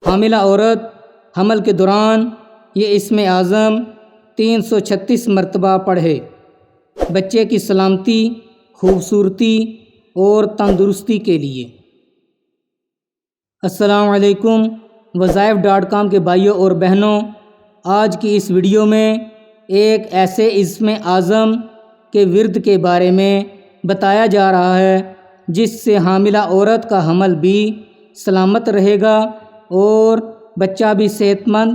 حاملہ عورت حمل کے دوران یہ اسم اعظم 336 مرتبہ پڑھے، بچے کی سلامتی، خوبصورتی اور تندرستی کے لیے۔ السلام علیکم وظائف.com کے بھائیوں اور بہنوں، آج کی اس ویڈیو میں ایک ایسے اسم اعظم کے ورد کے بارے میں بتایا جا رہا ہے جس سے حاملہ عورت کا حمل بھی سلامت رہے گا اور بچہ بھی صحت مند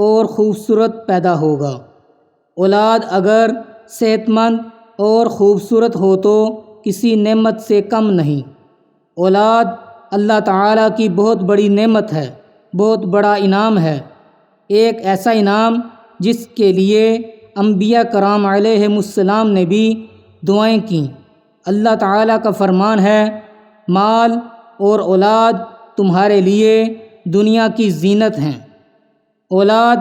اور خوبصورت پیدا ہوگا۔ اولاد اگر صحت مند اور خوبصورت ہو تو کسی نعمت سے کم نہیں۔ اولاد اللہ تعالیٰ کی بہت بڑی نعمت ہے، بہت بڑا انعام ہے، ایک ایسا انعام جس کے لیے انبیاء کرام علیہم السلام نے بھی دعائیں کیں۔ اللہ تعالیٰ کا فرمان ہے، مال اور اولاد تمہارے لیے دنیا کی زینت ہیں۔ اولاد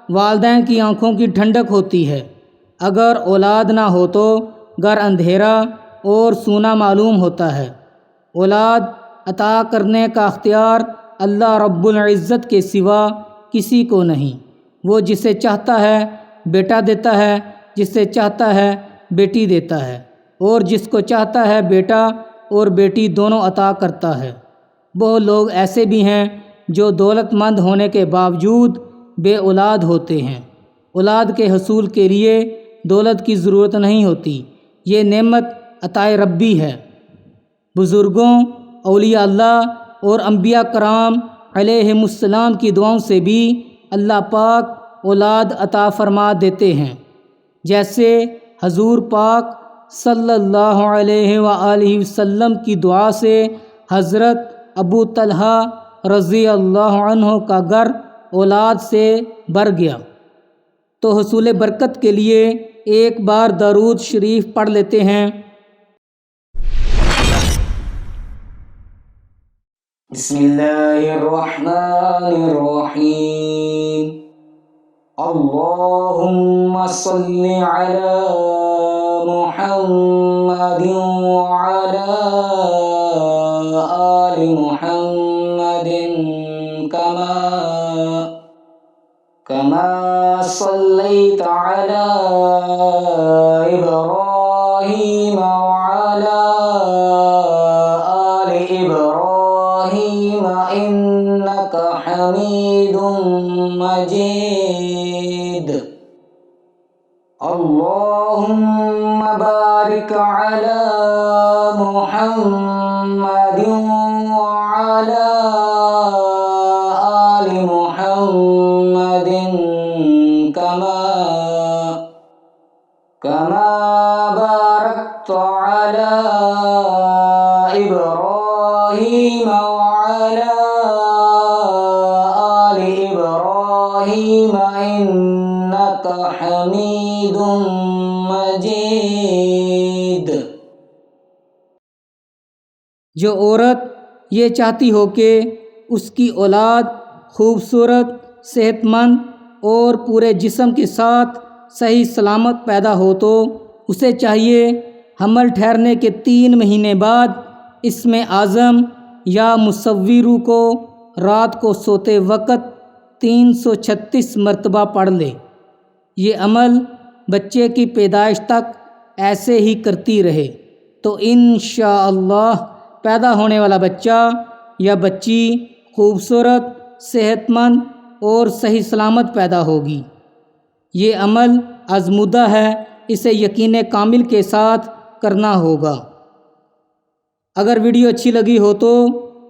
والدین کی آنکھوں کی ٹھنڈک ہوتی ہے، اگر اولاد نہ ہو تو گھر اندھیرا اور سونا معلوم ہوتا ہے۔ اولاد عطا کرنے کا اختیار اللہ رب العزت کے سوا کسی کو نہیں۔ وہ جسے چاہتا ہے بیٹا دیتا ہے، جسے چاہتا ہے بیٹی دیتا ہے، اور جس کو چاہتا ہے بیٹا اور بیٹی دونوں عطا کرتا ہے۔ بہت لوگ ایسے بھی ہیں جو دولت مند ہونے کے باوجود بے اولاد ہوتے ہیں۔ اولاد کے حصول کے لیے دولت کی ضرورت نہیں ہوتی، یہ نعمت عطائے ربی ہے۔ بزرگوں، اولیاء اللہ اور انبیاء کرام علیہم السلام کی دعاؤں سے بھی اللہ پاک اولاد عطا فرما دیتے ہیں، جیسے حضور پاک صلی اللہ علیہ وآلہ وسلم کی دعا سے حضرت ابو طلحہ رضی اللہ عنہ کا گھر اولاد سے بھر گیا۔ تو حصول برکت کے لیے ایک بار درود شریف پڑھ لیتے ہیں۔ بسم اللہ الرحمن الرحیم، اللہم صلی علی محمد وعلی آل محمد كما صليت على إبراهيم وعلى آل إبراهيم إنك حميد مجيد، اللهم بارك على محمد وعلى آل محمد كما باركت على إبراهيم وعلى آل إبراهيم إنك حميد مجيد۔ جو عورت یہ چاہتی ہو کہ اس کی اولاد خوبصورت، صحت مند اور پورے جسم کے ساتھ صحیح سلامت پیدا ہو تو اسے چاہیے حمل ٹھہرنے کے 3 مہینے بعد اسم اعظم یا مصوّر کو رات کو سوتے وقت 336 مرتبہ پڑھ لے۔ یہ عمل بچے کی پیدائش تک ایسے ہی کرتی رہے تو انشاءاللہ پیدا ہونے والا بچہ یا بچی خوبصورت، صحت مند اور صحیح سلامت پیدا ہوگی۔ یہ عمل آزمودہ ہے، اسے یقین کامل کے ساتھ کرنا ہوگا۔ اگر ویڈیو اچھی لگی ہو تو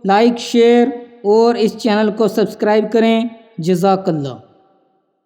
لائک، شیئر اور اس چینل کو سبسکرائب کریں۔ جزاک اللہ۔